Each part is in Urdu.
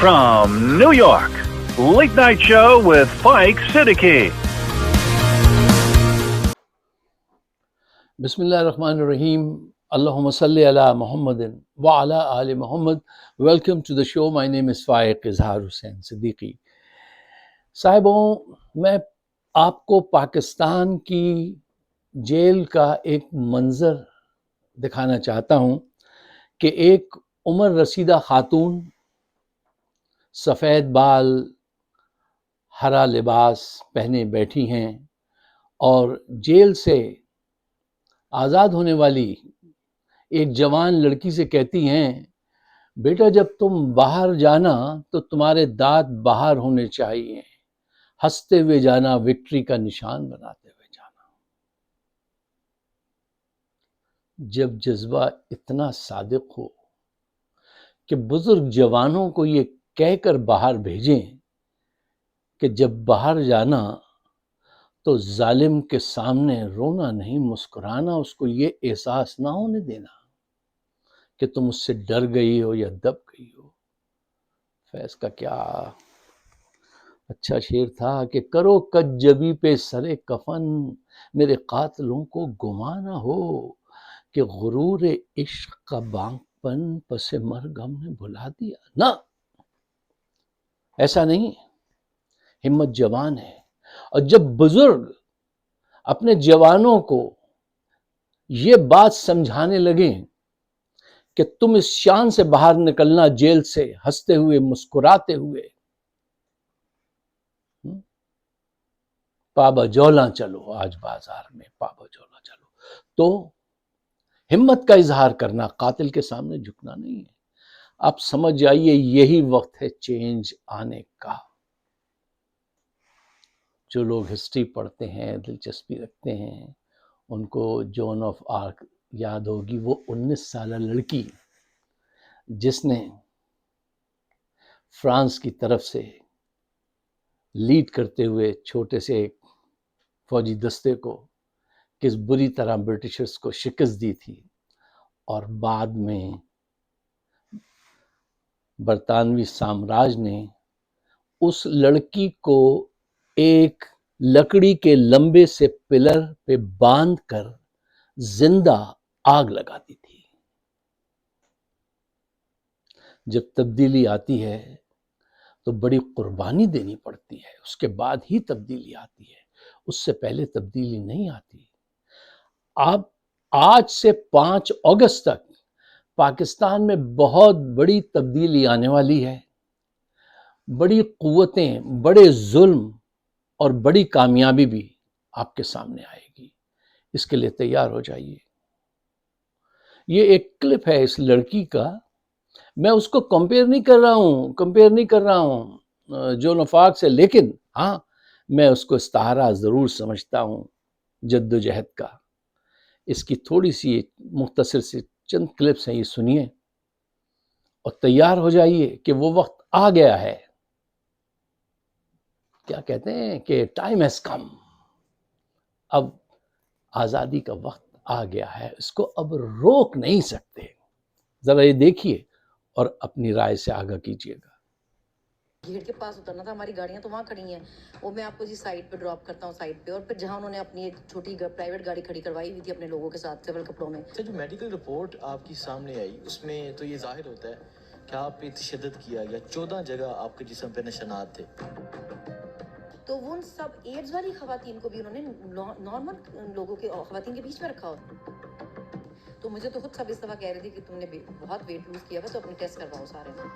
from New York, Late Night Show with Fike Siddiqui. Bismillahirrahmanirrahim. Allahumma salli ala Muhammadin wa ala ali Muhammad. Welcome to the show. My name is Faiq Izhar Hussain Siddiqui. صاحبوں، میں آپ کو پاکستان کی جیل کا ایک منظر دکھانا چاہتا ہوں کہ ایک عمر رسیدہ خاتون سفید بال، ہرا لباس پہنے بیٹھی ہیں اور جیل سے آزاد ہونے والی ایک جوان لڑکی سے کہتی ہیں، بیٹا جب تم باہر جانا تو تمہارے دانت باہر ہونے چاہیے، ہنستے ہوئے جانا، وکٹری کا نشان بناتے ہوئے جانا۔ جب جذبہ اتنا صادق ہو کہ بزرگ جوانوں کو یہ کہہ کر باہر بھیجیں کہ جب باہر جانا تو ظالم کے سامنے رونا نہیں، مسکرانا، اس کو یہ احساس نہ ہونے دینا کہ تم اس سے ڈر گئی ہو یا دب گئی ہو۔ فیض کا کیا اچھا شعر تھا کہ کرو کجبی پہ سرے کفن، میرے قاتلوں کو گمان نہ ہو کہ غرور عشق کا بانگ پن پس مرگ ہم نے بھلا دیا۔ نہ، ایسا نہیں، ہمت جوان ہے۔ اور جب بزرگ اپنے جوانوں کو یہ بات سمجھانے لگیں کہ تم اس شان سے باہر نکلنا جیل سے، ہنستے ہوئے، مسکراتے ہوئے، پابا جولاں چلو، آج بازار میں پابا جولاں چلو، تو ہمت کا اظہار کرنا، قاتل کے سامنے جھکنا نہیں ہے۔ آپ سمجھ جائیے یہی وقت ہے چینج آنے کا۔ جو لوگ ہسٹری پڑھتے ہیں، دلچسپی رکھتے ہیں، ان کو جون آف آرک یاد ہوگی، وہ 19 سالہ لڑکی جس نے فرانس کی طرف سے لیڈ کرتے ہوئے چھوٹے سے ایک فوجی دستے کو کس بری طرح برٹشرز کو شکست دی تھی، اور بعد میں برطانوی سامراج نے اس لڑکی کو ایک لکڑی کے لمبے سے پلر پہ باندھ کر زندہ آگ لگا دی تھی۔ جب تبدیلی آتی ہے تو بڑی قربانی دینی پڑتی ہے، اس کے بعد ہی تبدیلی آتی ہے، اس سے پہلے تبدیلی نہیں آتی۔ اب آج سے 5 اگست تک پاکستان میں بہت بڑی تبدیلی آنے والی ہے، بڑی قوتیں، بڑے ظلم اور بڑی کامیابی بھی آپ کے سامنے آئے گی، اس کے لیے تیار ہو جائیے۔ یہ ایک کلپ ہے اس لڑکی کا، میں اس کو کمپیئر نہیں کر رہا ہوں جون آف آرک سے، لیکن ہاں میں اس کو استعارہ ضرور سمجھتا ہوں جد و جہد کا۔ اس کی تھوڑی سی مختصر سی چند کلپس ہیں، یہ سنیے اور تیار ہو جائیے کہ وہ وقت آ گیا ہے۔ کیا کہتے ہیں کہ ٹائم ہیز کم، اب آزادی کا وقت آ گیا ہے، اس کو اب روک نہیں سکتے۔ ذرا یہ دیکھیے اور اپنی رائے سے آگاہ کیجیے گا۔ گیٹ کے پاس اترنا تھا، ہماری گاڑیاں تو وہاں کھڑی ہیں، وہ میں آپ کو سائٹ پہ ڈراپ کرتا ہوں، سائٹ پہ، اور پھر جہاں انہوں نے اپنی ایک چھوٹی پرائیویٹ گاڑی کھڑی کروائی ہوئی تھی اپنے لوگوں کے ساتھ سول کپڑوں میں۔ جو میڈیکل رپورٹ آپ کی سامنے آئی اس میں تو یہ ظاہر ہوتا ہے کہ آپ پہ تشدد کیا گیا، 14 جگہ آپ کے جسم پہ نشانات تھے۔ تو وہ ان سب ایڈز والی خواتین کو بھی انہوں نے نارمل لوگوں کے خواتین کے بیچ میں رکھا ہو۔ تو مجھے تو خود سب اس دفعہ کہہ رہے تھے کہ تم نے بہت ویٹ لوز کیا ہوا تو اپنے ٹیسٹ کرواؤ سارے میں۔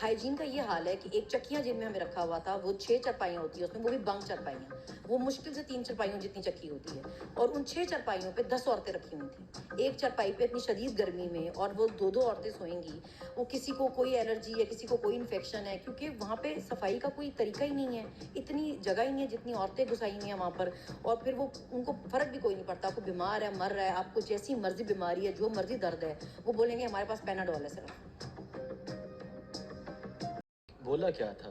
ہائیجین کا یہ حال ہے کہ ایک چکیاں جن میں ہمیں رکھا ہوا تھا، وہ 6 چرپائیاں ہوتی ہیں اس میں، وہ بھی بنک چرپائیاں، وہ مشکل سے 3 چرپائیوں جتنی چکی ہوتی ہے، اور ان 6 چرپائیوں پہ 10 عورتیں رکھی ہوئی تھیں۔ ایک چرپائی پہ اتنی شدید گرمی میں، اور وہ 2 عورتیں سوئیں گی، وہ کسی کو کوئی الرجی ہے، کسی کو کوئی انفیکشن ہے، کیونکہ وہاں پہ صفائی کا کوئی طریقہ ہی نہیں ہے، اتنی جگہ ہی نہیں ہے جتنی عورتیں گھسائی ہوئی ہیں وہاں پر، اور پھر وہ ان کو فرق بھی کوئی نہیں پڑتا، آپ کو بیمار ہے، مر رہا ہے، آپ کو جیسی مرضی بیماری ہے، جو مرضی درد ہے، وہ بولیں گے ہمارے پاس پیناڈول ہے صرف۔ بولا کیا تھا؟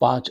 5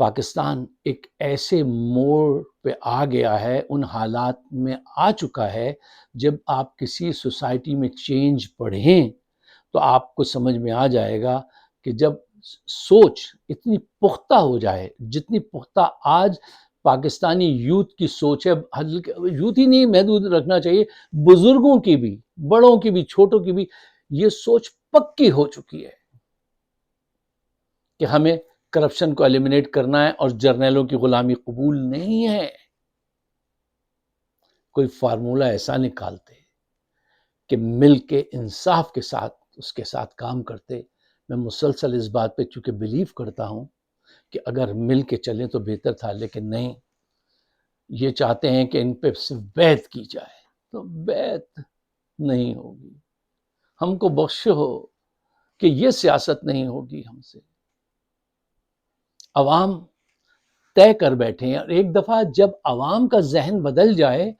پاکستان ایک ایسے موڑ پہ آ گیا ہے، ان حالات میں آ چکا ہے جب آپ کسی سوسائٹی میں چینج پڑھیں تو آپ کو سمجھ میں آ جائے گا کہ جب سوچ اتنی پختہ ہو جائے، جتنی پختہ آج پاکستانی یوتھ کی سوچ ہے، یوتھ ہی نہیں محدود رکھنا چاہیے، بزرگوں کی بھی، بڑوں کی بھی، چھوٹوں کی بھی یہ سوچ پکی ہو چکی ہے کہ ہمیں کرپشن کو ایلیمنیٹ کرنا ہے اور جرنیلوں کی غلامی قبول نہیں ہے۔ کوئی فارمولہ ایسا نکالتے کہ مل کے انصاف کے ساتھ اس کے ساتھ کام کرتے۔ میں مسلسل اس بات پہ چونکہ بلیو کرتا ہوں کہ اگر مل کے چلیں تو بہتر تھا، لیکن نہیں، یہ چاہتے ہیں کہ ان پہ صرف بیعت کی جائے، تو بیعت نہیں ہوگی۔ ہم کو بخش ہو کہ یہ سیاست نہیں ہوگی ہم سے۔ عوام طے کر بیٹھے ہیں، اور ایک دفعہ جب عوام کا ذہن بدل جائے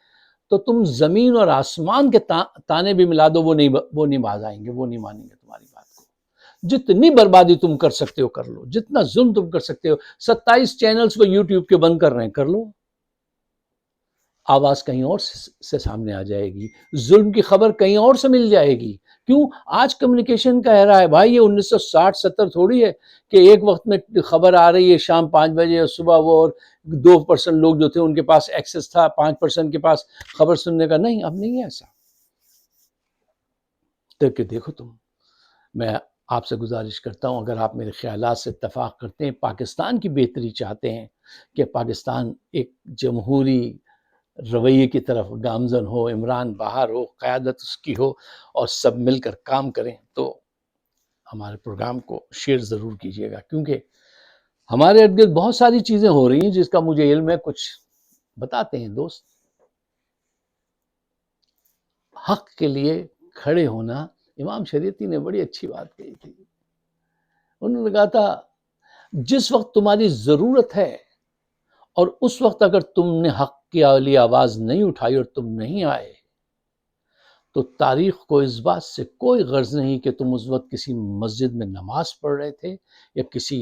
تو تم زمین اور آسمان کے تانے بھی ملا دو، وہ نہیں باز آئیں گے، وہ نہیں مانیں گے تمہاری بات کو۔ جتنی بربادی تم کر سکتے ہو کر لو، جتنا ظلم تم کر سکتے ہو، 27 چینلز کو یوٹیوب کے بند کر رہے ہیں، کر لو، آواز کہیں اور سے سامنے آ جائے گی، ظلم کی خبر کہیں اور سے مل جائے گی۔ کیوں؟ آج کمیونیکیشن کا ایرا ہے بھائی، یہ 1960-70 تھوڑی ہے کہ ایک وقت میں خبر آ رہی ہے شام 5 بجے اور صبح وہ، اور 2% لوگ جو تھے ان کے پاس ایکسس تھا، 5% کے پاس خبر سننے کا۔ نہیں، اب نہیں ہے ایسا۔ کہ دیکھو تم، میں آپ سے گزارش کرتا ہوں، اگر آپ میرے خیالات سے اتفاق کرتے ہیں، پاکستان کی بہتری چاہتے ہیں کہ پاکستان ایک جمہوری رویے کی طرف گامزن ہو، عمران باہر ہو، قیادت اس کی ہو، اور سب مل کر کام کریں، تو ہمارے پروگرام کو شیئر ضرور کیجیے گا، کیونکہ ہمارے ارد گرد بہت ساری چیزیں ہو رہی ہیں جس کا مجھے علم ہے، کچھ بتاتے ہیں دوست۔ حق کے لیے کھڑے ہونا، امام شریعتی نے بڑی اچھی بات کہی تھی، انہوں نے کہا تھا جس وقت تمہاری ضرورت ہے اور اس وقت اگر تم نے حق کی لیے آواز نہیں اٹھائی اور تم نہیں آئے، تو تاریخ کو اس بات سے کوئی غرض نہیں کہ تم اس وقت کسی مسجد میں نماز پڑھ رہے تھے یا کسی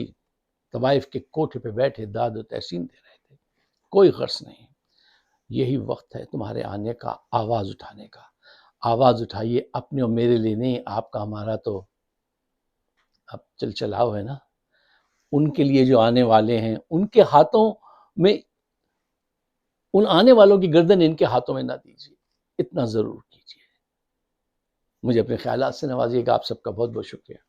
طوائف کے کوٹھے پہ بیٹھے داد و تحسین دے رہے تھے، کوئی غرض نہیں۔ یہی وقت ہے تمہارے آنے کا، آواز اٹھانے کا۔ آواز اٹھائیے، اپنے اور میرے لیے نہیں، آپ کا ہمارا تو اب چلاؤ ہے نا، ان کے لیے جو آنے والے ہیں، ان کے ہاتھوں میں، ان آنے والوں کی گردن ان کے ہاتھوں میں نہ دیجیے، اتنا ضرور کیجیے۔ مجھے اپنے خیالات سے نوازیے گا۔ آپ سب کا بہت بہت شکریہ۔